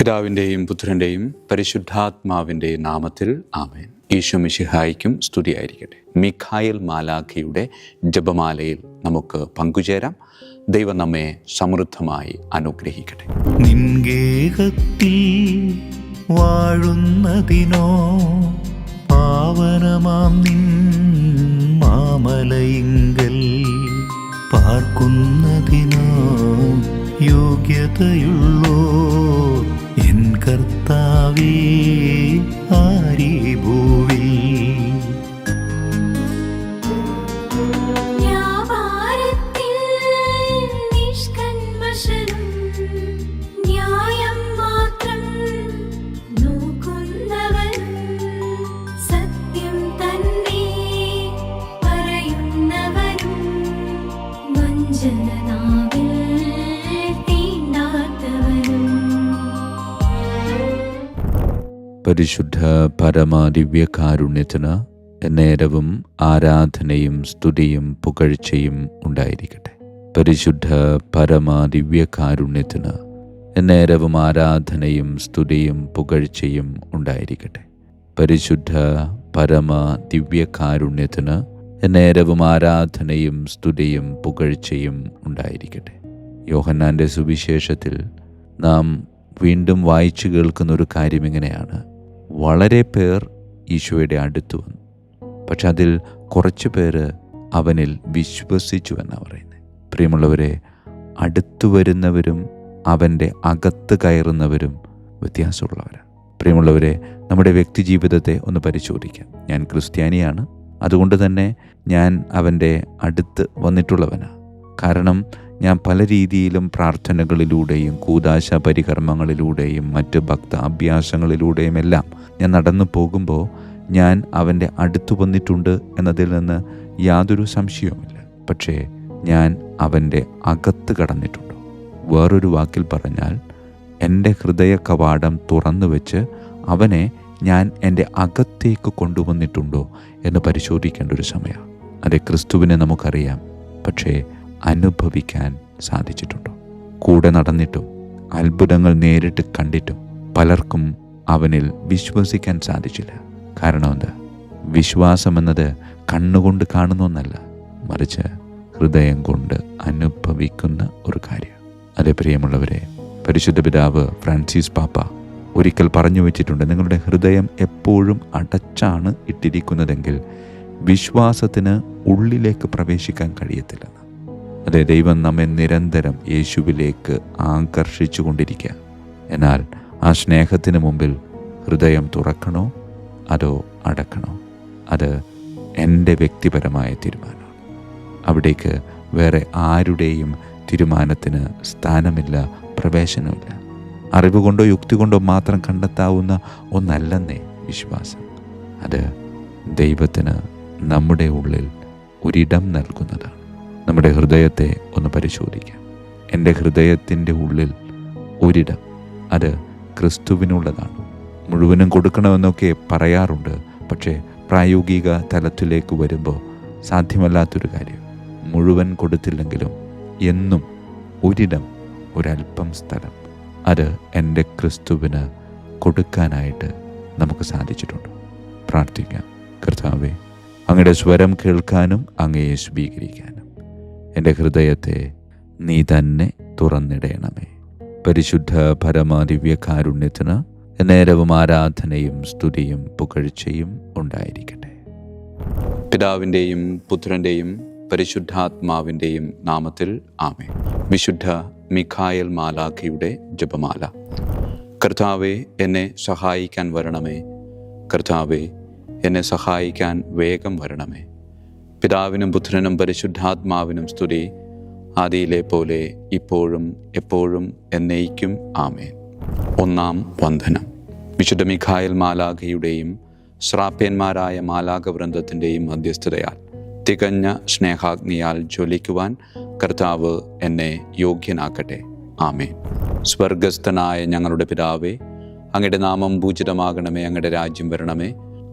പിതാവിൻ്റെയും പുത്രൻ്റെയും പരിശുദ്ധാത്മാവിൻ്റെയും നാമത്തിൽ ആമേൻ. ഈശോ മിശിഹായ്ക്കും സ്തുതിയായിരിക്കട്ടെ. മിഖായേൽ മാലാഖയുടെ ജപമാലയിൽ നമുക്ക് പങ്കുചേരാം. ദൈവം നമ്മെ സമൃദ്ധമായി അനുഗ്രഹിക്കട്ടെ. നിൻഗേഹത്തിൽ വാഴുന്നതിനോ പാവനമാം നിൻ മാമലയിങ്കൽ പാർക്കുന്നതിനോ യോഗ്യതയുള്ളോ എൻ കർത്താവേ ആരീ ഭൂവിൽ. പരിശുദ്ധ പരമദിവ്യകാരുണ്യത്തിന് എന്നേരവും ആരാധനയും സ്തുതിയും പുകഴ്ചയും ഉണ്ടായിരിക്കട്ടെ. പരിശുദ്ധ പരമദിവ്യകാരുണ്യത്തിന് എന്നേരവും ആരാധനയും സ്തുതിയും പുകഴ്ചയും ഉണ്ടായിരിക്കട്ടെ. പരിശുദ്ധ പരമദിവ്യകാരുണ്യത്തിന് എന്നേരവും ആരാധനയും സ്തുതിയും പുകഴ്ചയും ഉണ്ടായിരിക്കട്ടെ. യോഹന്നാൻ്റെ സുവിശേഷത്തിൽ നാം വീണ്ടും വായിച്ചു കേൾക്കുന്നൊരു കാര്യം ഇങ്ങനെയാണ്: വളരെ പേർ ഈശോയുടെ അടുത്ത് വന്നു, പക്ഷെ അതിൽ കുറച്ച് പേര് അവനിൽ വിശ്വസിച്ചു എന്നാണ് പറയുന്നത്. പ്രിയമുള്ളവരെ, അടുത്തു വരുന്നവരും അവൻ്റെ അകത്ത് കയറുന്നവരും വ്യത്യാസമുള്ളവരാണ്. പ്രിയമുള്ളവരെ, നമ്മുടെ വ്യക്തി ജീവിതത്തെ ഒന്ന് പരിശോധിക്കാം. ഞാൻ ക്രിസ്ത്യാനിയാണ്, അതുകൊണ്ട് തന്നെ ഞാൻ അവൻ്റെ അടുത്ത് വന്നിട്ടുള്ളവനാണ്. കാരണം ഞാൻ പല രീതിയിലും പ്രാർത്ഥനകളിലൂടെയും കൂദാശ പരികർമ്മങ്ങളിലൂടെയും മറ്റ് ഭക്താഭ്യാസങ്ങളിലൂടെയും എല്ലാം ഞാൻ നടന്നു പോകുമ്പോൾ ഞാൻ അവൻ്റെ അടുത്ത് വന്നിട്ടുണ്ട് എന്നതിൽ നിന്ന് യാതൊരു സംശയവുമില്ല. പക്ഷേ ഞാൻ അവൻ്റെ അകത്ത് കടന്നിട്ടുണ്ടോ? വേറൊരു വാക്കിൽ പറഞ്ഞാൽ, എൻ്റെ ഹൃദയ കവാടം തുറന്നു വെച്ച് അവനെ ഞാൻ എൻ്റെ അകത്തേക്ക് കൊണ്ടുവന്നിട്ടുണ്ടോ എന്ന് പരിശോധിക്കേണ്ട ഒരു സമയമാണ്. അതെ, ക്രിസ്തുവിനെ നമുക്കറിയാം, പക്ഷേ അനുഭവിക്കാൻ സാധിച്ചിട്ടുണ്ടോ? കൂടെ നടന്നിട്ടും അത്ഭുതങ്ങൾ നേരിട്ട് കണ്ടിട്ടും പലർക്കും അവനിൽ വിശ്വസിക്കാൻ സാധിച്ചില്ല. കാരണം എന്താ? വിശ്വാസമെന്നത് കണ്ണുകൊണ്ട് കാണുന്ന ഒന്നല്ല, മറിച്ച് ഹൃദയം കൊണ്ട് അനുഭവിക്കുന്ന ഒരു കാര്യം. അതേ പ്രിയമുള്ളവരെ, പരിശുദ്ധ പിതാവ് ഫ്രാൻസിസ് പാപ്പ ഒരിക്കൽ പറഞ്ഞു വെച്ചിട്ടുണ്ട്: നിങ്ങളുടെ ഹൃദയം എപ്പോഴും അടച്ചാണ് ഇട്ടിരിക്കുന്നതെങ്കിൽ വിശ്വാസത്തിന് ഉള്ളിലേക്ക് പ്രവേശിക്കാൻ കഴിയത്തില്ലെന്ന്. അതെ, ദൈവം നമ്മെ നിരന്തരം യേശുവിലേക്ക് ആകർഷിച്ചു കൊണ്ടിരിക്കുക. എന്നാൽ ആ സ്നേഹത്തിന് മുമ്പിൽ ഹൃദയം തുറക്കണോ അതോ അടക്കണോ? അത് എൻ്റെ വ്യക്തിപരമായ തീരുമാനമാണ്. അവിടേക്ക് വേറെ ആരുടെയും തീരുമാനത്തിന് സ്ഥാനമില്ല, പ്രവേശനമില്ല. അറിവ് കൊണ്ടോ യുക്തി കൊണ്ടോ മാത്രം കണ്ടെത്താവുന്ന ഒന്നല്ലെന്നേ വിശ്വാസം. അത് ദൈവത്തിന് നമ്മുടെ ഉള്ളിൽ ഒരിടം നൽകുന്നതാണ്. നമ്മുടെ ഹൃദയത്തെ ഒന്ന് പരിശോധിക്കാം. എൻ്റെ ഹൃദയത്തിൻ്റെ ഉള്ളിൽ ഒരിടം, അത് ക്രിസ്തുവിനുള്ളതാണ്. മുഴുവനും കൊടുക്കണമെന്നൊക്കെ പറയാറുണ്ട്, പക്ഷേ പ്രായോഗിക തലത്തിലേക്ക് വരുമ്പോൾ സാധ്യമല്ലാത്തൊരു കാര്യം. മുഴുവൻ കൊടുത്തില്ലെങ്കിലും എന്നും ഒരിടം, ഒരല്പം സ്ഥലം, അത് എൻ്റെ ക്രിസ്തുവിന് കൊടുക്കാനായിട്ട് നമുക്ക് സാധിച്ചിട്ടുണ്ട്. പ്രാർത്ഥിക്കാം. കർത്താവേ, അങ്ങയുടെ സ്വരം കേൾക്കാനും അങ്ങയെ സ്വീകരിക്കാനും എൻ്റെ ഹൃദയത്തെ നീ തന്നെ തുറന്നിടണമേ. പരിശുദ്ധ പരമദിവ്യകാരുണ്യത്തിന് നേരവും ആരാധനയും സ്തുതിയും പുകഴ്ചയും ഉണ്ടായിരിക്കട്ടെ. പിതാവിൻ്റെയും പുത്രൻ്റെയും പരിശുദ്ധാത്മാവിൻ്റെയും നാമത്തിൽ ആമേൻ. വിശുദ്ധ മിഖായേൽ മാലാഖയുടെ ജപമാല. കർത്താവേ, എന്നെ സഹായിക്കാൻ വരണമേ. കർത്താവേ, എന്നെ സഹായിക്കാൻ വേഗം വരണമേ. പിതാവിനും പുത്രനും പരിശുദ്ധാത്മാവിനും സ്തുതി, ആദിയിലെ പോലെ ഇപ്പോഴും എപ്പോഴും എന്നേക്കും ആമേൻ. ഒന്നാം വന്ദനം. വിശുദ്ധ മിഖായേൽ മാലാഖയുടെയും ശ്രാപ്യന്മാരായ മാലാഖവൃന്ദത്തിൻ്റെയും മധ്യസ്ഥതയാൽ തികഞ്ഞ സ്നേഹാഗ്നിയാൽ ജ്വലിക്കുവാൻ കർത്താവ് എന്നെ യോഗ്യനാക്കട്ടെ. ആമേൻ. സ്വർഗസ്ഥനായ ഞങ്ങളുടെ പിതാവേ, അങ്ങയുടെ നാമം പൂജിതമാകണമേ. അങ്ങയുടെ രാജ്യം വരണമേ.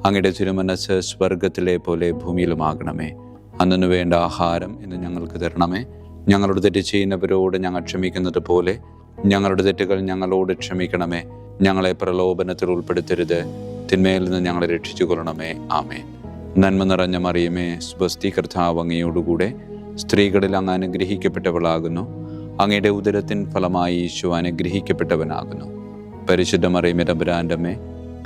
അങ്ങയുടെ തിരുമനസ്സ് സ്വർഗത്തിലെ പോലെ ഭൂമിയിലുമാകണമേ. അന്നു വേണ്ട ആഹാരം ഇന്ന് ഞങ്ങൾക്ക് തരണമേ. ഞങ്ങളോട് തെറ്റ് ചെയ്യുന്നവരോട് ഞങ്ങൾ ക്ഷമിക്കുന്നത് പോലെ ഞങ്ങളുടെ തെറ്റുകൾ ഞങ്ങളോട് ക്ഷമിക്കണമേ. ഞങ്ങളെ പ്രലോഭനത്തിൽ ഉൾപ്പെടുത്തരുത്, തിന്മയിൽ നിന്ന് ഞങ്ങളെ രക്ഷിച്ചു കൊള്ളണമേ. ആമേൻ. നന്മ നിറഞ്ഞ മറിയമേ, സ്വസ്തി, കർത്താവ് അങ്ങയോടുകൂടെ സ്ത്രീകളിൽ അങ്ങ് അനുഗ്രഹിക്കപ്പെട്ടവളാകുന്നു. അങ്ങയുടെ ഉദരത്തിൻ ഫലമായി ഈശോ അനുഗ്രഹിക്കപ്പെട്ടവനാകുന്നു. പരിശുദ്ധ മറിയമേ, തമ്പുരാൻ്റെ അമ്മേ,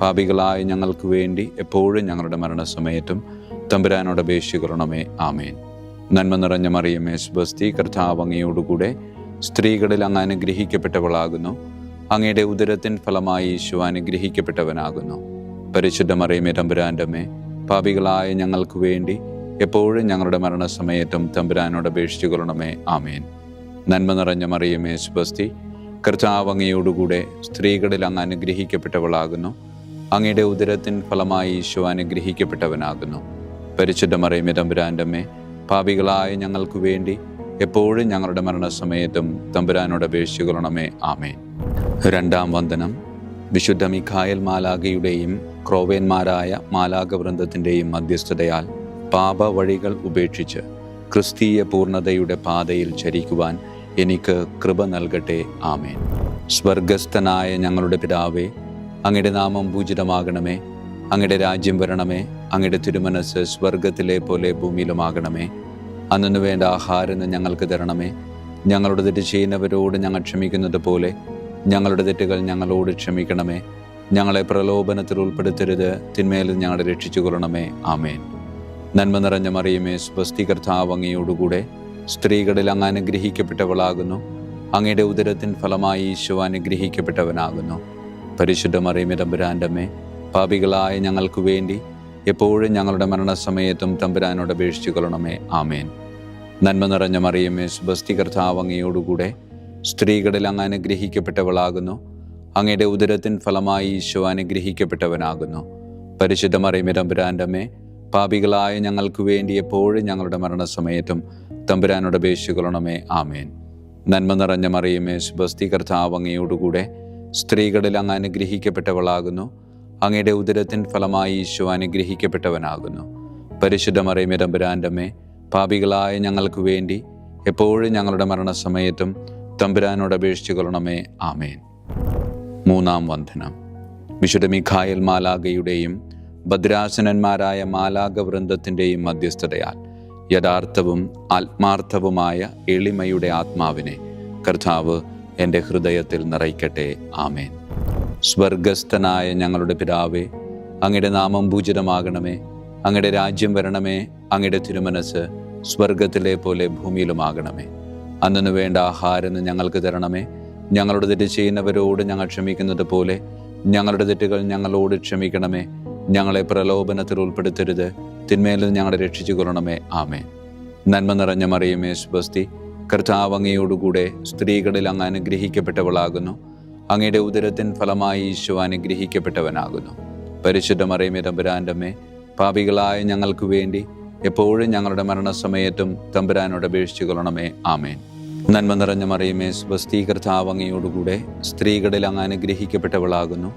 പാപികളായ ഞങ്ങൾക്ക് വേണ്ടി എപ്പോഴും ഞങ്ങളുടെ മരണസമയത്തും തമ്പുരാനോട് അപേക്ഷിക്കണമേ. ആമേൻ. നന്മ നിറഞ്ഞ മറിയമേ, സ്വസ്തി, കർത്താവ് അങ്ങയോടുകൂടെ സ്ത്രീകളിൽ അങ്ങ് അനുഗ്രഹിക്കപ്പെട്ടവളാകുന്നു. അങ്ങയുടെ ഉദരത്തിൻ ഫലമായി ഈശോ അനുഗ്രഹിക്കപ്പെട്ടവനാകുന്നു. പരിശുദ്ധ മറിയമേ, തമ്പുരാൻ്റെ അമ്മേ, പാപികളായ ഞങ്ങൾക്ക് വേണ്ടി എപ്പോഴും ഞങ്ങളുടെ മരണസമയത്തും തമ്പുരാനോട് അപേക്ഷിച്ചുകൊള്ളണമേ. ആമേൻ. നന്മ നിറഞ്ഞ മറിയമേ, സ്വസ്തി, കർത്താവ് അങ്ങയോടുകൂടെ സ്ത്രീകളിൽ അങ്ങ് അനുഗ്രഹിക്കപ്പെട്ടവളാകുന്നു. അങ്ങയുടെ ഉദരത്തിൻ ഫലമായി ഈശോ അനുഗ്രഹിക്കപ്പെട്ടവനാകുന്നു. പരിശുദ്ധ മറിയമേ, തമ്പുരാൻ്റെ അമ്മേ, പാപികളായ ഞങ്ങൾക്ക് വേണ്ടി എപ്പോഴും ഞങ്ങളുടെ മരണസമയത്തും തമ്പുരാനോട് അപേക്ഷിച്ചുകൊള്ളണമേ. ആമേൻ. രണ്ടാം വന്ദനം. വിശുദ്ധ മിഖായേൽ മാലാഖയുടെയും ക്രോവേന്മാരായ മാലാഖവൃന്ദത്തിൻ്റെയും മധ്യസ്ഥതയാൽ പാപ വഴികൾ ഉപേക്ഷിച്ച് ക്രിസ്തീയ പൂർണ്ണതയുടെ പാതയിൽ ചരിക്കുവാൻ എനിക്ക് കൃപ നൽകട്ടെ. ആമേൻ. സ്വർഗസ്ഥനായ ഞങ്ങളുടെ പിതാവേ, അങ്ങയുടെ നാമം പൂജിതമാകണമേ. അങ്ങയുടെ രാജ്യം വരണമേ. അങ്ങയുടെ തിരുമനസ്സ് സ്വർഗത്തിലെ പോലെ ഭൂമിയിലുമാകണമേ. അന്നു വേണ്ട ആഹാരം ഞങ്ങൾക്ക് തരണമേ. ഞങ്ങളുടെ തെറ്റ് ചെയ്യുന്നവരോട് ഞങ്ങൾ ക്ഷമിക്കുന്നത് പോലെ ഞങ്ങളുടെ തെറ്റുകൾ ഞങ്ങളോട് ക്ഷമിക്കണമേ. ഞങ്ങളെ പ്രലോഭനത്തിൽ ഉൾപ്പെടുത്തരുത്, തിന്മയിൽ ഞങ്ങളെ രക്ഷിച്ചു കൊള്ളണമേ. ആമേൻ. നന്മ നിറഞ്ഞ മറിയമേ, സ്വസ്തി, കർത്താവ് അങ്ങയോടുകൂടെ സ്ത്രീകളിൽ അങ്ങ് അനുഗ്രഹിക്കപ്പെട്ടവളാകുന്നു. അങ്ങയുടെ ഉദരത്തിൻ ഫലമായി ഈശോ അനുഗ്രഹിക്കപ്പെട്ടവനാകുന്നു. പരിശുദ്ധ മറിയമേ, തമ്പുരാൻ്റെ അമ്മേ, പാപികളായ ഞങ്ങൾക്ക് വേണ്ടി എപ്പോഴും ഞങ്ങളുടെ മരണസമയത്തും തമ്പുരാനോട് അപേക്ഷിച്ചു കൊള്ളണമേ. ആമേൻ. നന്മ നിറഞ്ഞ മറിയമേ, സ്വസ്തി, കർത്താവ് അങ്ങയോടുകൂടെ സ്ത്രീകളിൽ അങ്ങ് അനുഗ്രഹിക്കപ്പെട്ടവളാകുന്നു. അങ്ങയുടെ ഉദരത്തിൻ ഫലമായി ഈശോ അനുഗ്രഹിക്കപ്പെട്ടവനാകുന്നു. പരിശുദ്ധ മറിയമേ, തമ്പുരാൻ്റെ അമ്മേ, പാപികളായ ഞങ്ങൾക്ക് വേണ്ടി എപ്പോഴും ഞങ്ങളുടെ മരണസമയത്തും തമ്പുരാനോട് അപേക്ഷിച്ചു കൊള്ളണമേ. ആമേൻ. നന്മ നിറഞ്ഞ മറിയമേ, സ്വസ്തി, കർത്താവ് അങ്ങയോടുകൂടെ സ്ത്രീകളിൽ അങ്ങ് അനുഗ്രഹിക്കപ്പെട്ടവളാകുന്നു. അങ്ങയുടെ ഉദരത്തിൻ ഫലമായി ഈശോ അനുഗ്രഹിക്കപ്പെട്ടവനാകുന്നു. പരിശുദ്ധ മറിയമേ, തമ്പുരാൻ്റെ അമ്മേ, പാപികളായ ഞങ്ങൾക്ക് വേണ്ടി എപ്പോഴും ഞങ്ങളുടെ മരണസമയത്തും തമ്പുരാനോട് അപേക്ഷിച്ചു കൊള്ളണമേ. ആമേൻ. മൂന്നാം വന്ദനം. വിശുദ്ധ മിഖായേൽ മാലാഖയുടെയും ഭദ്രാസനന്മാരായ മാലാഖവൃന്ദത്തിൻ്റെയും മധ്യസ്ഥതയാൽ യഥാർത്ഥവും ആത്മാർത്ഥവുമായ എളിമയുടെ ആത്മാവിനെ കർത്താവ് എൻ്റെ ഹൃദയത്തിൽ നിറയ്ക്കട്ടെ. ആമേൻ. സ്വർഗസ്ഥനായ ഞങ്ങളുടെ പിതാവേ, അങ്ങയുടെ നാമം പൂജിതമാകണമേ. അങ്ങയുടെ രാജ്യം വരണമേ. അങ്ങയുടെ തിരുമനസ്സ് സ്വർഗത്തിലെ പോലെ ഭൂമിയിലുമാകണമേ. അന്നു വേണ്ട ആഹാരം ഞങ്ങൾക്ക് തരണമേ. ഞങ്ങളുടെ തെറ്റ് ചെയ്യുന്നവരോട് ഞങ്ങൾ ക്ഷമിക്കുന്നത് പോലെ ഞങ്ങളുടെ തെറ്റുകൾ ഞങ്ങളോട് ക്ഷമിക്കണമേ. ഞങ്ങളെ പ്രലോഭനത്തിൽ ഉൾപ്പെടുത്തരുത്, തിന്മയിൽ നിന്ന് ഞങ്ങളെ രക്ഷിച്ചു കൊള്ളണമേ. ആമേൻ. നന്മ നിറഞ്ഞ മറിയമേ, സ്വസ്തി, കർത്താവ് അങ്ങയോടുകൂടെ സ്ത്രീകളിൽ അങ്ങ് അനുഗ്രഹിക്കപ്പെട്ടവളാകുന്നു. അങ്ങയുടെ ഉദരത്തിൻ ഫലമായി ഈശോ അനുഗ്രഹിക്കപ്പെട്ടവനാകുന്നു. പരിശുദ്ധ മറിയമേ, തമ്പുരാൻ്റെ അമ്മേ, പാപികളായ ഞങ്ങൾക്ക് വേണ്ടി എപ്പോഴും ഞങ്ങളുടെ മരണസമയത്തും തമ്പുരാനോട് അപേക്ഷിച്ചു കൊള്ളണമേ. ആമേൻ. നന്മ നിറഞ്ഞ മറിയമേ, സ്വസ്തി, കർത്താവ് അങ്ങയോടുകൂടെ സ്ത്രീകളിൽ അങ്ങ് അനുഗ്രഹിക്കപ്പെട്ടവളാകുന്നു.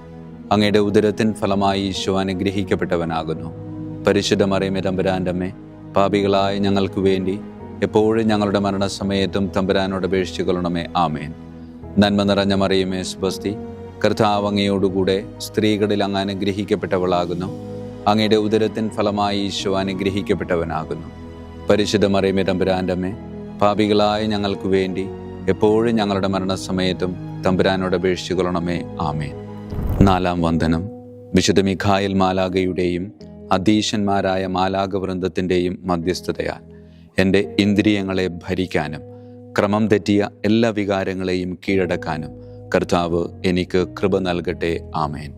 അങ്ങയുടെ ഉദരത്തിൻ ഫലമായി ഈശോ അനുഗ്രഹിക്കപ്പെട്ടവനാകുന്നു. പരിശുദ്ധ മറിയമേ, തമ്പുരാൻ്റെ അമ്മേ, പാപികളായ ഞങ്ങൾക്ക് വേണ്ടി എപ്പോഴും ഞങ്ങളുടെ മരണസമയത്തും തമ്പുരാനോട് അപേക്ഷിച്ചു കൊള്ളണമേ. ആമേൻ. നന്മ നിറഞ്ഞ മറിയമേ, സ്വസ്തി, കർത്താവ് അങ്ങയോടുകൂടെ സ്ത്രീകളിൽ അങ്ങ് അനുഗ്രഹിക്കപ്പെട്ടവളാകുന്നു. അങ്ങയുടെ ഉദരത്തിൻ ഫലമായി ഈശോ അനുഗ്രഹിക്കപ്പെട്ടവനാകുന്നു. പരിശുദ്ധ മറിയമേ, തമ്പുരാൻ്റെ അമ്മേ, പാപികളായ ഞങ്ങൾക്ക് വേണ്ടി എപ്പോഴും ഞങ്ങളുടെ മരണസമയത്തും തമ്പുരാനോട് അപേക്ഷിച്ചു കൊള്ളണമേ. ആമേൻ. നാലാം വന്ദനം. വിശുദ്ധ മിഖായേൽ മാലാഖയുടെയും അധീശന്മാരായ മാലാഖവൃന്ദത്തിൻ്റെയും മധ്യസ്ഥതയാൽ എൻ്റെ ഇന്ദ്രിയങ്ങളെ ഭരിക്കാനും ക്രമം തെറ്റിയ എല്ലാ വികാരങ്ങളെയും കീഴടക്കാനും കർത്താവ് എനിക്ക് കൃപ നൽകട്ടെ. ആമേൻ.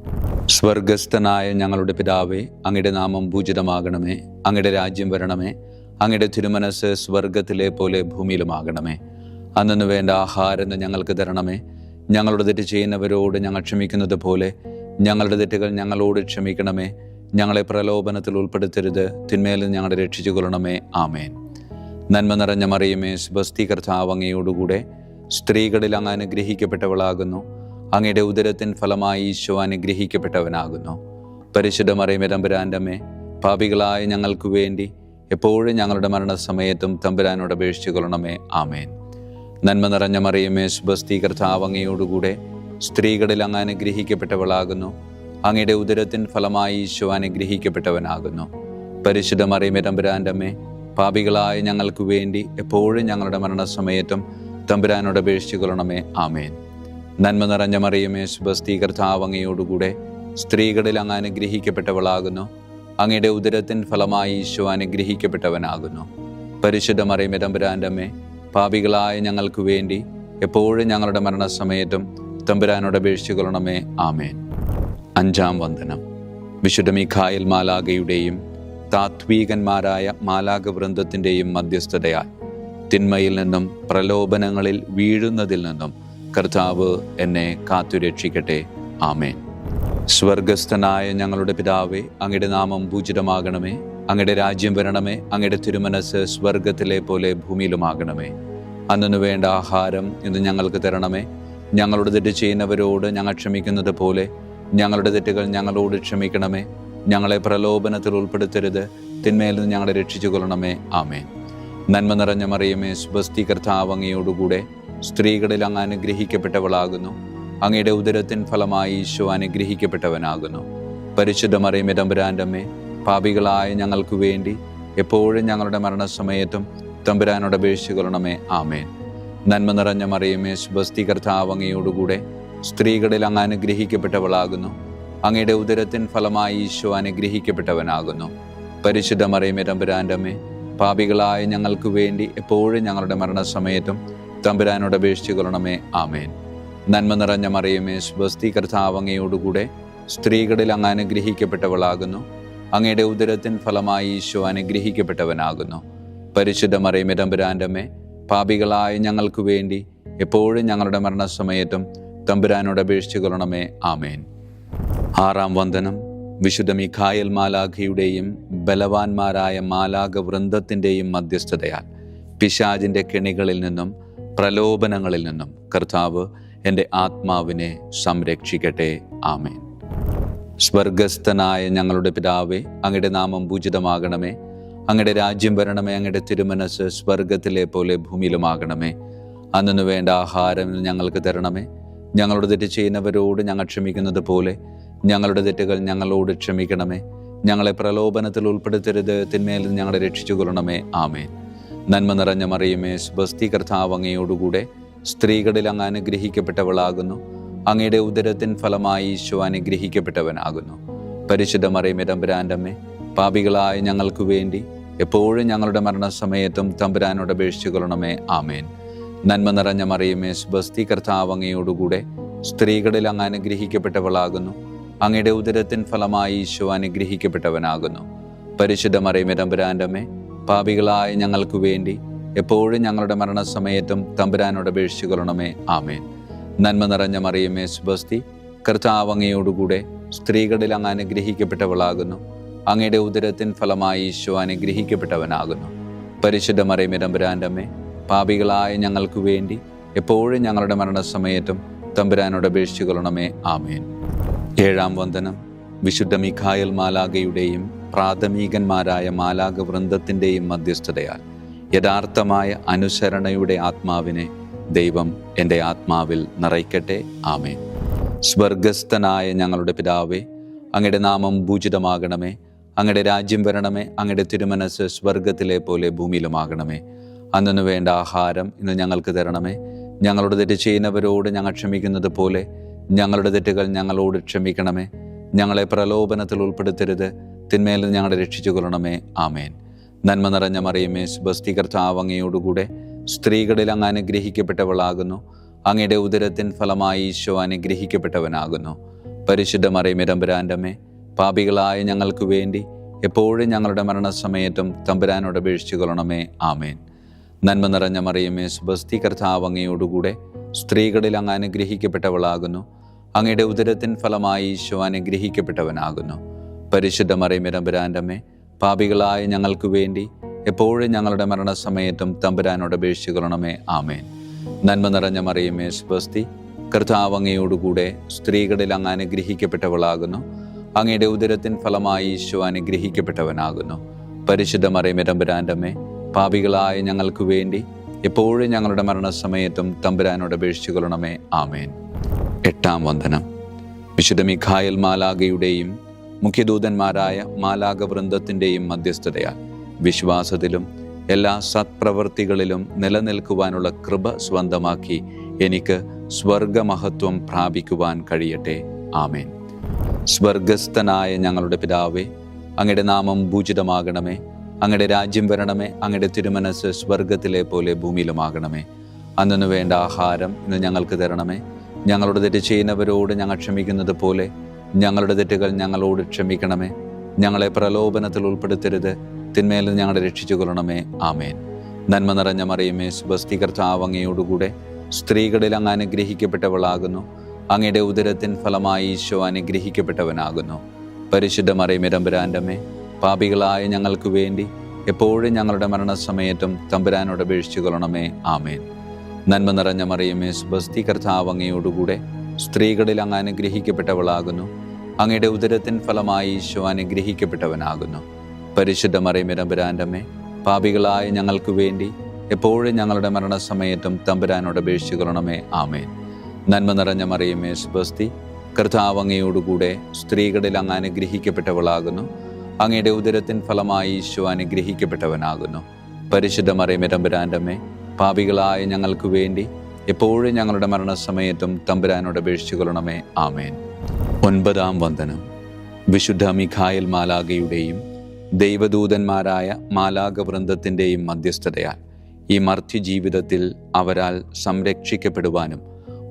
സ്വർഗസ്ഥനായ ഞങ്ങളുടെ പിതാവേ, അങ്ങയുടെ നാമം പൂജിതമാകണമേ. അങ്ങയുടെ രാജ്യം വരണമേ. അങ്ങയുടെ തിരുമനസ്സ് സ്വർഗത്തിലെ പോലെ ഭൂമിയിലുമാകണമേ. അന്നു വേണ്ട ആഹാരം ഞങ്ങൾക്ക് തരണമേ. ഞങ്ങളുടെ തെറ്റ് ചെയ്യുന്നവരോട് ഞങ്ങൾ ക്ഷമിക്കുന്നത് പോലെ ഞങ്ങളുടെ തെറ്റുകൾ ഞങ്ങളോട് ക്ഷമിക്കണമേ. ഞങ്ങളെ പ്രലോഭനത്തിൽ ഉൾപ്പെടുത്തരുത്, തിന്മയിൽ ഞങ്ങളെ രക്ഷിച്ചു കൊള്ളണമേ. ആമേൻ. നന്മ നിറഞ്ഞ മറിയമേ, സ്വസ്തി, കർത്താവ് അങ്ങയോടുകൂടെ സ്ത്രീകളിൽ അങ്ങ് അനുഗ്രഹിക്കപ്പെട്ടവളാകുന്നു. അങ്ങയുടെ ഉദരത്തിൻ ഫലമായി ഈശോ അനുഗ്രഹിക്കപ്പെട്ടവനാകുന്നു. പരിശുദ്ധ മറിയമേ, തമ്പുരാൻ്റെ അമ്മേ, പാപികളായ ഞങ്ങൾക്ക് വേണ്ടി എപ്പോഴും ഞങ്ങളുടെ മരണസമയത്തും തമ്പുരാനോട് അപേക്ഷിച്ചു കൊള്ളണമേ. ആമേൻ. നന്മ നിറഞ്ഞ മറിയമേ സ്വസ്തി, കർത്താവ് അങ്ങയോടുകൂടെ സ്ത്രീകളിൽ അങ്ങ് അനുഗ്രഹിക്കപ്പെട്ടവളാകുന്നു. അങ്ങയുടെ ഉദരത്തിൻ ഫലമായി ഈശോ അനുഗ്രഹിക്കപ്പെട്ടവനാകുന്നു. പരിശുദ്ധ മറിയമേ തമ്പുരാൻ്റെ അമ്മേ, പാപികളായ ഞങ്ങൾക്ക് വേണ്ടി എപ്പോഴും ഞങ്ങളുടെ മരണസമയത്തും തമ്പുരാനോട് അപേക്ഷിച്ചു കൊള്ളണമേ. ആമേൻ. നന്മ നിറഞ്ഞ മറിയമേ സ്വസ്തി, കർത്താവ് അങ്ങയോടുകൂടെ സ്ത്രീകളിൽ അങ്ങ് അനുഗ്രഹിക്കപ്പെട്ടവളാകുന്നു. അങ്ങയുടെ ഉദരത്തിൻ ഫലമായി ഈശോ അനുഗ്രഹിക്കപ്പെട്ടവനാകുന്നു. പരിശുദ്ധ മറിയമേ തമ്പുരാൻ്റെ അമ്മേ, പാപികളായ ഞങ്ങൾക്ക് വേണ്ടി എപ്പോഴും ഞങ്ങളുടെ മരണസമയത്തും തമ്പുരാനോട് അപേക്ഷിച്ചു കൊള്ളണമേ. ആമേൻ. അഞ്ചാം വന്ദനം. വിശുദ്ധ മിഖായേൽ മാലാഖയുടെയും താത്വീകന്മാരായ മാലാഖ വൃന്ദത്തിൻ്റെയും മധ്യസ്ഥതയാൽ തിന്മയിൽ നിന്നും പ്രലോഭനങ്ങളിൽ വീഴുന്നതിൽ നിന്നും കർത്താവ് എന്നെ കാത്തുരക്ഷിക്കട്ടെ. ആമേൻ. സ്വർഗസ്ഥനായ ഞങ്ങളുടെ പിതാവേ, അങ്ങയുടെ നാമം പൂജിതമാകണമേ. അങ്ങയുടെ രാജ്യം വരണമേ. അങ്ങയുടെ തിരുമനസ് സ്വർഗത്തിലെ പോലെ ഭൂമിയിലുമാകണമേ. അന്നു വേണ്ട ആഹാരം ഇന്ന് ഞങ്ങൾക്ക് തരണമേ. ഞങ്ങളുടെ തെറ്റ് ചെയ്യുന്നവരോട് ഞങ്ങൾ ക്ഷമിക്കുന്നത് പോലെ ഞങ്ങളുടെ തെറ്റുകൾ ഞങ്ങളോട് ക്ഷമിക്കണമേ. ഞങ്ങളെ പ്രലോഭനത്തിൽ ഉൾപ്പെടുത്തരുത്, തിന്മയിൽ നിന്ന് ഞങ്ങളെ രക്ഷിച്ചു കൊള്ളണമേ. ആമേൻ. നന്മ നിറഞ്ഞ മറിയമേ സ്വസ്തി, കർത്താവ് അങ്ങയോടുകൂടെ സ്ത്രീകളിൽ അങ്ങ് അനുഗ്രഹിക്കപ്പെട്ടവളാകുന്നു. അങ്ങയുടെ ഉദരത്തിൻ ഫലമായി ഈശോ അനുഗ്രഹിക്കപ്പെട്ടവനാകുന്നു. പരിശുദ്ധ മറിയമേ തമ്പുരാൻ്റെ അമ്മേ, പാപികളായ ഞങ്ങൾക്ക് വേണ്ടി എപ്പോഴും ഞങ്ങളുടെ മരണസമയത്തും തമ്പുരാനോട് അപേക്ഷിച്ചു കൊള്ളണമേ. ആമേൻ. നന്മ നിറഞ്ഞ മറിയമേ സ്വസ്തി, കർത്താവ് അങ്ങയോടുകൂടെ സ്ത്രീകളിൽ അങ്ങ് അനുഗ്രഹിക്കപ്പെട്ടവളാകുന്നു. അങ്ങയുടെ ഉദരത്തിൻ ഫലമായി ഈശോ അനുഗ്രഹിക്കപ്പെട്ടവനാകുന്നു. പരിശുദ്ധ മറിയമേ തമ്പുരാൻ്റെ അമ്മേ, പാപികളായ ഞങ്ങൾക്ക് വേണ്ടി എപ്പോഴും ഞങ്ങളുടെ മരണസമയത്തും തമ്പുരാനോട് അപേക്ഷിച്ചു കൊള്ളണമേ. ആമേൻ. നന്മ നിറഞ്ഞ മറിയമേ സ്വസ്തി, കർത്താവ് അങ്ങയോടുകൂടെ സ്ത്രീകളിൽ അങ്ങ് അനുഗ്രഹിക്കപ്പെട്ടവളാകുന്നു. അങ്ങയുടെ ഉദരത്തിൻ ഫലമായി ഈശോ അനുഗ്രഹിക്കപ്പെട്ടവനാകുന്നു. പരിശുദ്ധ മറിയമേ തമ്പുരാൻ്റെ അമ്മേ, പാപികളായ ഞങ്ങൾക്ക് വേണ്ടി എപ്പോഴും ഞങ്ങളുടെ മരണസമയത്തും തമ്പുരാനോട് അപേക്ഷിച്ചു കൊള്ളണമേ. ആമേൻ. ആറാം വന്ദനം. വിശുദ്ധ മിഖായേൽ മാലാഖയുടെയും ബലവാന്മാരായ മാലാഖ വൃന്ദത്തിൻ്റെയും മധ്യസ്ഥതയാൽ പിശാചിൻ്റെ കെണികളിൽ നിന്നും പ്രലോഭനങ്ങളിൽ നിന്നും കർത്താവ് എൻ്റെ ആത്മാവിനെ സംരക്ഷിക്കട്ടെ. ആമേൻ. സ്വർഗസ്ഥനായ ഞങ്ങളുടെ പിതാവേ, അങ്ങയുടെ നാമം പൂജിതമാകണമേ. അങ്ങയുടെ രാജ്യം വരണമേ. അങ്ങയുടെ തിരുമനസ് സ്വർഗത്തിലെ പോലെ ഭൂമിയിലുമാകണമേ. അന്നു വേണ്ട ആഹാരം ഞങ്ങൾക്ക് തരണമേ. ഞങ്ങളോട് തെറ്റ് ചെയ്യുന്നവരോട് ഞങ്ങൾ ക്ഷമിക്കുന്നത് പോലെ ഞങ്ങളുടെ തെറ്റുകൾ ഞങ്ങളോട് ക്ഷമിക്കണമേ. ഞങ്ങളെ പ്രലോഭനത്തിൽ ഉൾപ്പെടുത്തരുത്, തിന്മയിൽ നിന്ന് ഞങ്ങളെ രക്ഷിച്ചു കൊള്ളണമേ. ആമേൻ. നന്മ നിറഞ്ഞ മറിയമേ സ്വസ്തി, കർത്താവ് അങ്ങയോടുകൂടെ സ്ത്രീകളിൽ അങ്ങ് അനുഗ്രഹിക്കപ്പെട്ടവളാകുന്നു. അങ്ങയുടെ ഉദരത്തിൻ ഫലമായി ഈശോ അനുഗ്രഹിക്കപ്പെട്ടവനാകുന്നു. പരിശുദ്ധ മറിയമേ തമ്പുരാൻ്റെ അമ്മേ, പാപികളായ ഞങ്ങൾക്ക് വേണ്ടി എപ്പോഴും ഞങ്ങളുടെ മരണസമയത്തും തമ്പുരാനോട് അപേക്ഷിച്ചു കൊള്ളണമേ. ആമേൻ. നന്മ നിറഞ്ഞ മറിയമേ സ്വസ്തി, കർത്താവ് അങ്ങയോടുകൂടെ സ്ത്രീകളിൽ അങ്ങ് അനുഗ്രഹിക്കപ്പെട്ടവളാകുന്നു. അങ്ങയുടെ ഉദരത്തിൻ ഫലമായി ഈശോ അനുഗ്രഹിക്കപ്പെട്ടവനാകുന്നു. പരിശുദ്ധ മറിയമേ തമ്പുരാൻ്റെ അമ്മേ, പാപികളായ ഞങ്ങൾക്ക് വേണ്ടി എപ്പോഴും ഞങ്ങളുടെ മരണസമയത്തും തമ്പുരാനോട് അപേക്ഷിച്ചു കൊള്ളണമേ. ആമേൻ. നന്മ നിറഞ്ഞ മറിയമേ സ്വസ്തി, കർത്താവ് അങ്ങയോടുകൂടെ സ്ത്രീകളിൽ അങ്ങ് അനുഗ്രഹിക്കപ്പെട്ടവളാകുന്നു. അങ്ങയുടെ ഉദരത്തിൻ ഫലമായി ഈശോ അനുഗ്രഹിക്കപ്പെട്ടവനാകുന്നു. പരിശുദ്ധ മറിയമേ തമ്പുരാൻ്റെ അമ്മേ, പാപികളായ ഞങ്ങൾക്ക് വേണ്ടി എപ്പോഴും ഞങ്ങളുടെ മരണസമയത്തും തമ്പുരാനോട് അപേക്ഷിച്ചു കൊള്ളണമേ. ആമേൻ. ഏഴാം വന്ദനം. വിശുദ്ധ മിഖായേൽ മാലാഖയുടെയും പ്രാഥമികന്മാരായ മാലാഖ വൃന്ദത്തിൻ്റെയും മധ്യസ്ഥതയാൽ യഥാർത്ഥമായ അനുസരണയുടെ ആത്മാവിനെ ദൈവം എൻ്റെ ആത്മാവിൽ നിറയ്ക്കട്ടെ. ആമേൻ. സ്വർഗസ്ഥനായ ഞങ്ങളുടെ പിതാവേ, അങ്ങയുടെ നാമം പൂജിതമാകണമേ. അങ്ങയുടെ രാജ്യം വരണമേ. അങ്ങയുടെ തിരുമനസ് സ്വർഗത്തിലെ പോലെ ഭൂമിയിലുമാകണമേ. അന്നു വേണ്ട ആഹാരം ഇന്ന് ഞങ്ങൾക്ക് തരണമേ. ഞങ്ങളോട് തെറ്റ് ചെയ്യുന്നവരോട് ഞങ്ങൾ ക്ഷമിക്കുന്നത് പോലെ ഞങ്ങളുടെ തെറ്റുകൾ ഞങ്ങളോട് ക്ഷമിക്കണമേ. ഞങ്ങളെ പ്രലോഭനത്തിൽ ഉൾപ്പെടുത്തരുത്, തിന്മയിൽ നിന്ന് ഞങ്ങളെ രക്ഷിച്ചു കൊള്ളണമേ. ആമേൻ. നന്മ നിറഞ്ഞ മറിയമേ സ്വസ്തി, കർത്താവ് അങ്ങയോടുകൂടെ സ്ത്രീകളിൽ അങ്ങ് അനുഗ്രഹിക്കപ്പെട്ടവളാകുന്നു. അങ്ങയുടെ ഉദരത്തിൻ ഫലമായി ഈശോ അനുഗ്രഹിക്കപ്പെട്ടവനാകുന്നു. പരിശുദ്ധ മറിയമേ തമ്പുരാൻ്റെ അമ്മേ, പാപികളായ ഞങ്ങൾക്ക് വേണ്ടി എപ്പോഴും ഞങ്ങളുടെ മരണസമയത്തും തമ്പുരാനോട് അപേക്ഷിച്ചു കൊള്ളണമേ. ആമേൻ. നന്മ നിറഞ്ഞ മറിയമേ സ്വസ്തി, കർത്താവ് അങ്ങയോടുകൂടെ സ്ത്രീകളിൽ അങ്ങ് അനുഗ്രഹിക്കപ്പെട്ടവളാകുന്നു. അങ്ങയുടെ ഉദരത്തിൻ ഫലമായി ഈശോ അനുഗ്രഹിക്കപ്പെട്ടവനാകുന്നു. പരിശുദ്ധ മറിയമേ തമ്പുരാൻ്റെ അമ്മേ, പാപികളായ ഞങ്ങൾക്ക് വേണ്ടി എപ്പോഴും ഞങ്ങളുടെ മരണസമയത്തും തമ്പുരാനോട് അപേക്ഷിച്ചു കൊള്ളണമേ. ആമേൻ. നന്മ നിറഞ്ഞ മറിയമേ സ്വസ്തി, കർത്താവ് അങ്ങയോടുകൂടെ സ്ത്രീകളിൽ അങ്ങ് അനുഗ്രഹിക്കപ്പെട്ടവളാകുന്നു. അങ്ങയുടെ ഉദരത്തിൻ ഫലമായി ഈശോ അനുഗ്രഹിക്കപ്പെട്ടവനാകുന്നു. പരിശുദ്ധ മറിയമേ തമ്പുരാൻ്റെ അമ്മേ, പാപികളായ ഞങ്ങൾക്ക് വേണ്ടി എപ്പോഴും ഞങ്ങളുടെ മരണസമയത്തും തമ്പുരാനോട് അപേക്ഷിച്ചു കൊള്ളണമേ. ആമേൻ. 8-ാം വന്ദനം. വിശുദ്ധ മിഖായേൽ മാലാഖയുടെയും മുഖ്യദൂതന്മാരായ മാലാഖ വൃന്ദത്തിൻ്റെയും മധ്യസ്ഥതയാൽ വിശ്വാസത്തിലും എല്ലാ സത്പ്രവൃത്തികളിലും നിലനിൽക്കുവാനുള്ള കൃപ സ്വന്തമാക്കി എനിക്ക് സ്വർഗമഹത്വം പ്രാപിക്കുവാൻ കഴിയട്ടെ. ആമേൻ. സ്വർഗസ്ഥനായ ഞങ്ങളുടെ പിതാവേ, അങ്ങയുടെ നാമം പൂജിതമാകണമേ. അങ്ങയുടെ രാജ്യം വരണമേ. അങ്ങയുടെ തിരുമനസ് സ്വർഗത്തിലെ പോലെ ഭൂമിയിലുമാകണമേ. അന്നു വേണ്ട ആഹാരം ഇന്ന് ഞങ്ങൾക്ക് തരണമേ. ഞങ്ങളുടെ തെറ്റ് ചെയ്യുന്നവരോട് ഞങ്ങൾ ക്ഷമിക്കുന്നത് പോലെ ഞങ്ങളുടെ തെറ്റുകൾ ഞങ്ങളോട് ക്ഷമിക്കണമേ. ഞങ്ങളെ പ്രലോഭനത്തിൽ ഉൾപ്പെടുത്തരുത്, തിന്മയിൽ നിന്ന് ഞങ്ങളെ രക്ഷിച്ചു കൊള്ളണമേ. ആമേൻ. നന്മ നിറഞ്ഞ മറിയമേ, സ്വസ്തി, കർത്താവ് അങ്ങയോടുകൂടെ സ്ത്രീകളിൽ അങ്ങ് അനുഗ്രഹിക്കപ്പെട്ടവളാകുന്നു. അങ്ങയുടെ ഉദരത്തിൻ ഫലമായി ഈശോ അനുഗ്രഹിക്കപ്പെട്ടവനാകുന്നു. പരിശുദ്ധ മറിയമേ, തമ്പുരാന്റെ അമ്മേ, പാപികളായ ഞങ്ങൾക്ക് വേണ്ടി എപ്പോഴും ഞങ്ങളുടെ മരണസമയത്തും തമ്പുരാനോട് അപേക്ഷിച്ചു കൊള്ളണമേ. ആമേൻ. നന്മ നിറഞ്ഞ മറിയമേ, സ്വസ്തി, കർത്താവ് അങ്ങയോടുകൂടെ സ്ത്രീകളിൽ അങ്ങ് അനുഗ്രഹിക്കപ്പെട്ടവളാകുന്നു. അങ്ങയുടെ ഉദരത്തിൻ ഫലമായി ഈശോ അനുഗ്രഹിക്കപ്പെട്ടവനാകുന്നു. പരിശുദ്ധ മറിയമേ, തമ്പുരാന്റെ അമ്മേ, പാപികളായ ഞങ്ങൾക്ക് വേണ്ടി എപ്പോഴും ഞങ്ങളുടെ മരണസമയത്തും തമ്പുരാനോട് അപേക്ഷിച്ചു കൊള്ളണമേ. ആമേൻ. നന്മ നിറഞ്ഞ മറിയമേ, സ്വസ്തി, കർത്താവ് അങ്ങയോടുകൂടെ സ്ത്രീകളിൽ അങ്ങ് അനുഗ്രഹിക്കപ്പെട്ടവളാകുന്നു. അങ്ങയുടെ ഉദരത്തിൻ ഫലമായി ഈശോ അനുഗ്രഹിക്കപ്പെട്ടവനാകുന്നു. പരിശുദ്ധ മറിയമേ, തമ്പുരാന്റെ അമ്മേ, പാപികളായ ഞങ്ങൾക്ക് വേണ്ടി എപ്പോഴും ഞങ്ങളുടെ മരണസമയത്തും തമ്പുരാനോട് അപേക്ഷിച്ചു കൊള്ളണമേ. ആമേൻ. 9-ാം വന്ദനം. വിശുദ്ധ മിഖായേൽ മാലാഖയുടെയും ദൈവദൂതന്മാരായ മാലാഖ വൃന്ദത്തിൻ്റെയും മധ്യസ്ഥതയാൽ ഈ മർത്യ ജീവിതത്തിൽ അവരാൽ സംരക്ഷിക്കപ്പെടുവാനും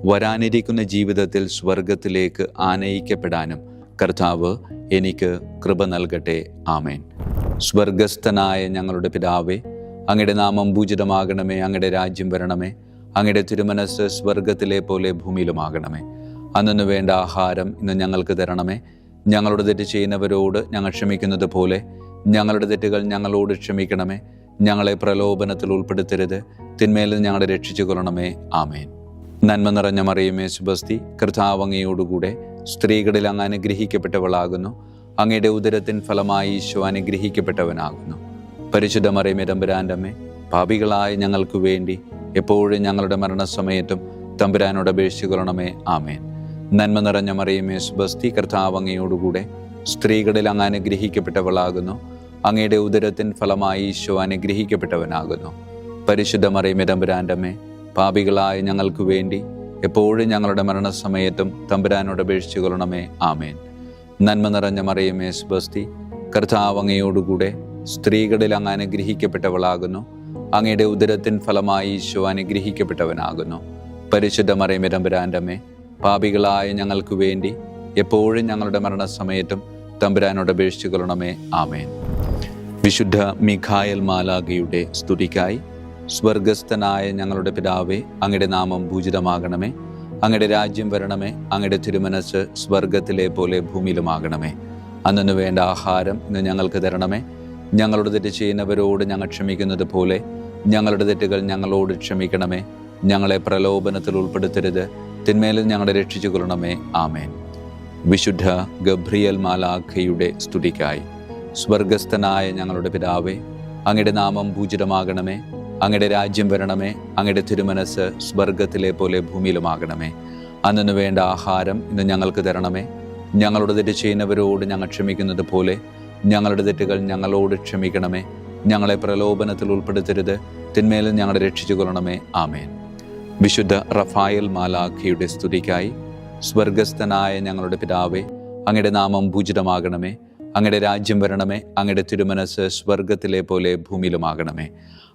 വരാനിരിക്കുന്ന ജീവിതത്തിൽ സ്വർഗത്തിലേക്ക് ആനയിക്കപ്പെടാനും കർത്താവ് എനിക്ക് കൃപ നൽകട്ടെ. ആമേൻ. സ്വർഗസ്ഥനായ ഞങ്ങളുടെ പിതാവേ, അങ്ങയുടെ നാമം പൂജിതമാകണമേ. അങ്ങയുടെ രാജ്യം വരണമേ. അങ്ങയുടെ തിരുമനസ് സ്വർഗത്തിലെ പോലെ ഭൂമിയിലുമാകണമേ. അന്നു വേണ്ട ആഹാരം ഇന്ന് ഞങ്ങൾക്ക് തരണമേ. ഞങ്ങളുടെ തെറ്റ് ചെയ്യുന്നവരോട് ഞങ്ങൾ ക്ഷമിക്കുന്നത് പോലെ ഞങ്ങളുടെ തെറ്റുകൾ ഞങ്ങളോട് ക്ഷമിക്കണമേ. ഞങ്ങളെ പ്രലോഭനത്തിൽ ഉൾപ്പെടുത്തരുത്, തിന്മയിൽ നിന്ന് ഞങ്ങളെ രക്ഷിച്ചു കൊള്ളണമേ. ആമേൻ. നന്മ നിറഞ്ഞ മറിയമേ, സ്വസ്തി, കർത്താവ് അങ്ങയോടുകൂടെ സ്ത്രീകളിൽ അങ്ങ് അനുഗ്രഹിക്കപ്പെട്ടവളാകുന്നു. അങ്ങയുടെ ഉദരത്തിൻ ഫലമായി ഈശോ അനുഗ്രഹിക്കപ്പെട്ടവനാകുന്നു. പരിശുദ്ധ മറിയമേ, തമ്പുരാന്റെ അമ്മേ, പാപികളായ ഞങ്ങൾക്ക് വേണ്ടി എപ്പോഴും ഞങ്ങളുടെ മരണസമയത്തും തമ്പുരാനോട് അപേക്ഷിച്ചു കൊള്ളണമേ. ആമേൻ. നന്മ നിറഞ്ഞ മറിയമേ, സ്വസ്തി, കർത്താവ് അങ്ങയോടുകൂടെ സ്ത്രീകളിൽ അങ്ങ് അനുഗ്രഹിക്കപ്പെട്ടവളാകുന്നു. അങ്ങയുടെ ഉദരത്തിൻ ഫലമായി ഈശോ അനുഗ്രഹിക്കപ്പെട്ടവനാകുന്നു. പരിശുദ്ധ മറിയമേ, തമ്പുരാന്റെ അമ്മേ, പാപികളായ ഞങ്ങൾക്ക് വേണ്ടി എപ്പോഴും ഞങ്ങളുടെ മരണസമയത്തും തമ്പുരാനോട് അപേക്ഷിച്ചു കൊള്ളണമേ. ആമേൻ. നന്മ നിറഞ്ഞ മറിയമേ, സ്വസ്തി, കർത്താവ് അങ്ങയോടുകൂടെ സ്ത്രീകളിൽ അങ്ങ് അനുഗ്രഹിക്കപ്പെട്ടവളാകുന്നു. അങ്ങയുടെ ഉദരത്തിൻ ഫലമായി ഈശോ അനുഗ്രഹിക്കപ്പെട്ടവനാകുന്നു. പരിശുദ്ധ മറിയമേ, തമ്പുരാന്റെ അമ്മേ, പാപികളായ ഞങ്ങൾക്ക് വേണ്ടി എപ്പോഴും ഞങ്ങളുടെ മരണസമയത്തും തമ്പുരാനോട് അപേക്ഷിച്ചു കൊള്ളണമേ. ആമേൻ. വിശുദ്ധ മിഖായേൽ മാലാഖയുടെ സ്തുതിക്കായി സ്വർഗസ്ഥനായ ഞങ്ങളുടെ പിതാവേ, അങ്ങയുടെ നാമം പൂജിതമാകണമേ. അങ്ങയുടെ രാജ്യം വരണമേ. അങ്ങയുടെ തിരുമനസ് സ്വർഗത്തിലെ പോലെ ഭൂമിയിലുമാകണമേ. അന്നു വേണ്ട ആഹാരം ഇന്ന് ഞങ്ങൾക്ക് തരണമേ. ഞങ്ങളുടെ തെറ്റ് ചെയ്യുന്നവരോട് ഞങ്ങൾ ക്ഷമിക്കുന്നത് പോലെ ഞങ്ങളുടെ തെറ്റുകൾ ഞങ്ങളോട് ക്ഷമിക്കണമേ. ഞങ്ങളെ പ്രലോഭനത്തിൽ ഉൾപ്പെടുത്തരുത്, തിന്മയിൽ ഞങ്ങളെ രക്ഷിച്ചു കൊള്ളണമേ. ആമേൻ. വിശുദ്ധ ഗബ്രിയേൽ മാലാഖയുടെ സ്തുതിക്കായി സ്വർഗസ്ഥനായ ഞങ്ങളുടെ പിതാവേ, അങ്ങയുടെ നാമം പൂജിതമാകണമേ. അങ്ങയുടെ രാജ്യം വരണമേ. അങ്ങയുടെ തിരുമനസ് സ്വർഗത്തിലെ പോലെ ഭൂമിയിലുമാകണമേ. അന്നു വേണ്ട ആഹാരം ഇന്ന് ഞങ്ങൾക്ക് തരണമേ. ഞങ്ങളുടെ തെറ്റ് ചെയ്യുന്നവരോട് ഞങ്ങൾ ക്ഷമിക്കുന്നത് പോലെ ഞങ്ങളുടെ തെറ്റുകൾ ഞങ്ങളോട് ക്ഷമിക്കണമേ. ഞങ്ങളെ പ്രലോഭനത്തിൽ ഉൾപ്പെടുത്തരുത്, തിന്മയിൽ ഞങ്ങളെ രക്ഷിച്ചു കൊള്ളണമേ. ആമേൻ. വിശുദ്ധ റഫായേൽ മാലാഖയുടെ സ്തുതിക്കായി സ്വർഗസ്ഥനായ ഞങ്ങളുടെ പിതാവേ, അങ്ങയുടെ നാമം പൂജിതമാകണമേ. അങ്ങയുടെ രാജ്യം വരണമേ. അങ്ങയുടെ തിരുമനസ് സ്വർഗത്തിലെ പോലെ ഭൂമിയിലുമാകണമേ.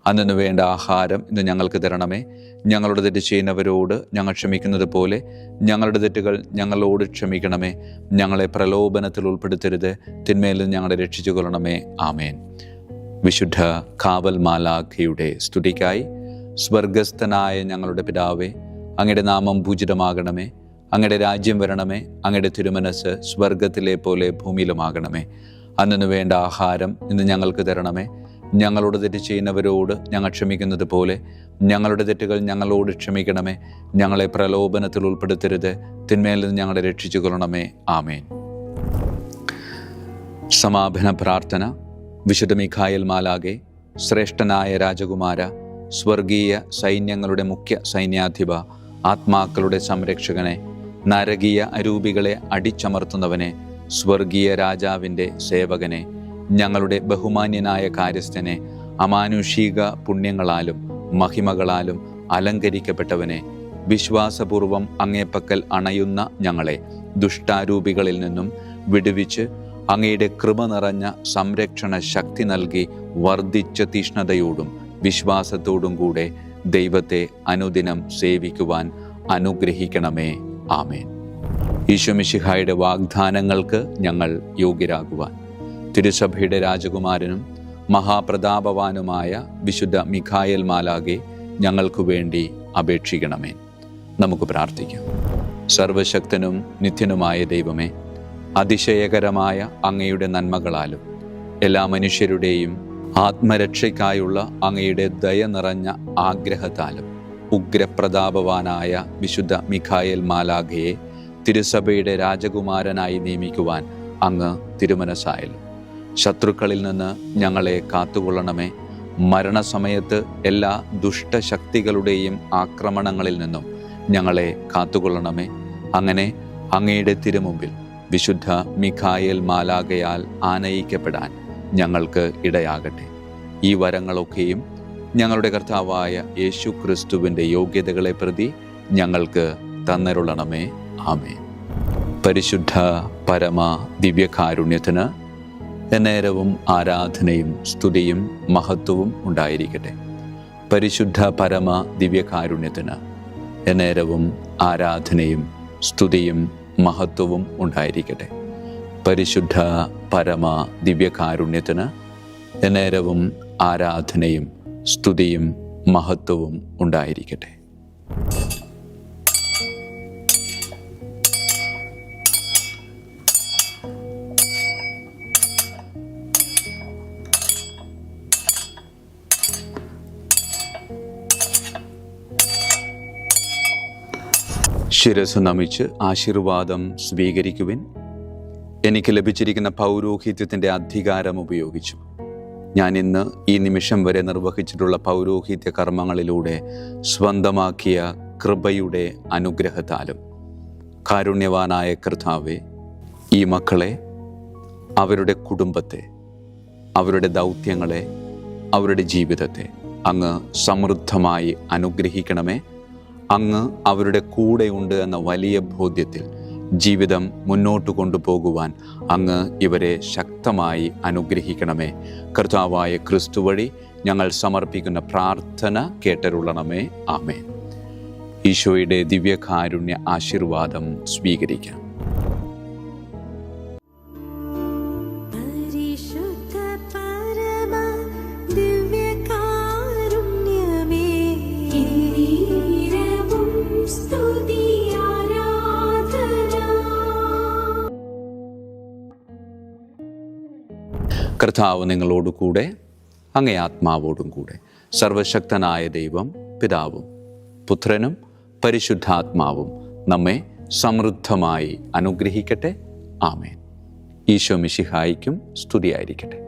അന്നു വേണ്ട ആഹാരം ഇന്ന് ഞങ്ങൾക്ക് തരണമേ. ഞങ്ങളുടെ തെറ്റ് ചെയ്യുന്നവരോട് ഞങ്ങൾ ക്ഷമിക്കുന്നത് പോലെ ഞങ്ങളുടെ തെറ്റുകൾ ഞങ്ങളോട് ക്ഷമിക്കണമേ. ഞങ്ങളെ പ്രലോഭനത്തിൽ ഉൾപ്പെടുത്തരുത്, തിന്മയിൽ നിന്ന് ഞങ്ങളെ രക്ഷിച്ചു കൊള്ളണമേ. ആമേൻ. വിശുദ്ധ കാവൽ മാലാഖയുടെ സ്തുതിക്കായി സ്വർഗസ്ഥനായ ഞങ്ങളുടെ പിതാവേ, അങ്ങയുടെ നാമം പൂജിതമാകണമേ. അങ്ങയുടെ രാജ്യം വരണമേ. അങ്ങയുടെ തിരുമനസ് സ്വർഗത്തിലെ പോലെ ഭൂമിയിലുമാകണമേ. അന്നു വേണ്ട ആഹാരം ഇന്ന് ഞങ്ങൾക്ക് തരണമേ. ഞങ്ങളോട് തെറ്റ് ചെയ്യുന്നവരോട് ഞങ്ങൾ ക്ഷമിക്കുന്നത് പോലെ ഞങ്ങളുടെ തെറ്റുകൾ ഞങ്ങളോട് ക്ഷമിക്കണമേ. ഞങ്ങളെ പ്രലോഭനത്തിൽ ഉൾപ്പെടുത്തരുത്, തിന്മയിൽ നിന്ന് ഞങ്ങളെ രക്ഷിച്ചു കൊള്ളണമേ. ആമേൻ. സമാപന പ്രാർത്ഥന. വിശുദ്ധ മിഖായേൽ മാലാഖേ, ശ്രേഷ്ഠനായ രാജകുമാര, സ്വർഗീയ സൈന്യങ്ങളുടെ മുഖ്യ സൈന്യാധിപ, ആത്മാക്കളുടെ സംരക്ഷകനെ, നരകീയ അരൂപികളെ അടിച്ചമർത്തുന്നവനെ, സ്വർഗീയ രാജാവിൻ്റെ സേവകനെ, ഞങ്ങളുടെ ബഹുമാന്യനായ കാര്യസ്ഥനെ, അമാനുഷിക പുണ്യങ്ങളാലും മഹിമകളാലും അലങ്കരിക്കപ്പെട്ടവനെ, വിശ്വാസപൂർവം അങ്ങേപ്പക്കൽ അണയുന്ന ഞങ്ങളെ ദുഷ്ടാരൂപികളിൽ നിന്നും വിടുവിച്ച് അങ്ങയുടെ കൃപ നിറഞ്ഞ സംരക്ഷണ ശക്തി നൽകി വർദ്ധിച്ച തീഷ്ണതയോടും വിശ്വാസത്തോടും കൂടെ ദൈവത്തെ അനുദിനം സേവിക്കുവാൻ അനുഗ്രഹിക്കണമേ. ആമേൻ. ഈശോ മിശിഹായുടെ വാഗ്ദാനങ്ങൾക്ക് ഞങ്ങൾ യോഗ്യരാകുവാൻ തിരുസഭയുടെ രാജകുമാരനും മഹാപ്രതാപവാനുമായ വിശുദ്ധ മിഖായേൽ മാലാഖെ ഞങ്ങൾക്കു വേണ്ടി അപേക്ഷിക്കണമേ. നമുക്ക് പ്രാർത്ഥിക്കാം. സർവശക്തനും നിത്യനുമായ ദൈവമേ, അതിശയകരമായ അങ്ങയുടെ നന്മകളാലും എല്ലാ മനുഷ്യരുടെയും ആത്മരക്ഷയ്ക്കായുള്ള അങ്ങയുടെ ദയ നിറഞ്ഞ ആഗ്രഹത്താലും ഉഗ്രപ്രതാപവാനായ വിശുദ്ധ മിഖായേൽ മാലാഖയെ തിരുസഭയുടെ രാജകുമാരനായി നിയമിക്കുവാൻ അങ്ങ് തിരുമനസ്സായല്ലോ. ശത്രുക്കളിൽ നിന്ന് ഞങ്ങളെ കാത്തുകൊള്ളണമേ. മരണസമയത്ത് എല്ലാ ദുഷ്ടശക്തികളുടെയും ആക്രമണങ്ങളിൽ നിന്നും ഞങ്ങളെ കാത്തുകൊള്ളണമേ. അങ്ങനെ അങ്ങയുടെ തിരുമുമ്പിൽ വിശുദ്ധ മിഖായേൽ മാലാഖയാൽ ആനയിക്കപ്പെടാൻ ഞങ്ങൾക്ക് ഇടയാകട്ടെ. ഈ വരങ്ങളൊക്കെയും ഞങ്ങളുടെ കർത്താവായ യേശു ക്രിസ്തുവിൻ്റെ യോഗ്യതകളെ പ്രതി ഞങ്ങൾക്ക് തന്നരുളണമേ. ആമേൻ. പരിശുദ്ധ പരമ ദിവ്യകാരുണ്യത്തിന് എന്നേരവും ആരാധനയും സ്തുതിയും മഹത്വവും ഉണ്ടായിരിക്കട്ടെ. പരിശുദ്ധ പരമ ദിവ്യകാരുണ്യത്തിന് എന്നേരവും ആരാധനയും സ്തുതിയും മഹത്വവും ഉണ്ടായിരിക്കട്ടെ. പരിശുദ്ധ പരമ ദിവ്യകാരുണ്യത്തിന് എന്നേരവും ആരാധനയും സ്തുതിയും മഹത്വവും ഉണ്ടായിരിക്കട്ടെ. ശിരസ് നമിച്ച് ആശീർവാദം സ്വീകരിക്കുവിൻ. എനിക്ക് ലഭിച്ചിരിക്കുന്ന പൗരോഹിത്യത്തിൻ്റെ അധികാരം ഉപയോഗിച്ചു ഞാൻ ഇന്ന് ഈ നിമിഷം വരെ നിർവഹിച്ചിട്ടുള്ള പൗരോഹിത്യ കർമ്മങ്ങളിലൂടെ സ്വന്തമാക്കിയ കൃപയുടെ അനുഗ്രഹത്താലും കാരുണ്യവാനായ കർത്താവേ, ഈ മക്കളെ, അവരുടെ കുടുംബത്തെ, അവരുടെ ദൗത്യങ്ങളെ, അവരുടെ ജീവിതത്തെ അങ്ങ് സമൃദ്ധമായി അനുഗ്രഹിക്കണമേ. അങ്ങ് അവരുടെ കൂടെയുണ്ട് എന്ന വലിയ ബോധ്യത്തിൽ ജീവിതം മുന്നോട്ട് കൊണ്ടുപോകുവാൻ അങ്ങ് ഇവരെ ശക്തമായി അനുഗ്രഹിക്കണമേ. കർത്താവായ ക്രിസ്തു വഴി ഞങ്ങൾ സമർപ്പിക്കുന്ന പ്രാർത്ഥന കേട്ടരുളണമേ. ആമേൻ. ഈശോയുടെ ദിവ്യകാരുണ്യ ആശീർവാദം സ്വീകരിക്കാം. കർത്താവ് നിങ്ങളോടു കൂടെ, അങ്ങേ ആത്മാവോടും കൂടെ. സർവശക്തനായ ദൈവം പിതാവും പുത്രനും പരിശുദ്ധാത്മാവും നമ്മെ സമൃദ്ധമായി അനുഗ്രഹിക്കട്ടെ. ആമേൻ. ഈശോ മിശിഹായിക്കും സ്തുതിയായിരിക്കട്ടെ.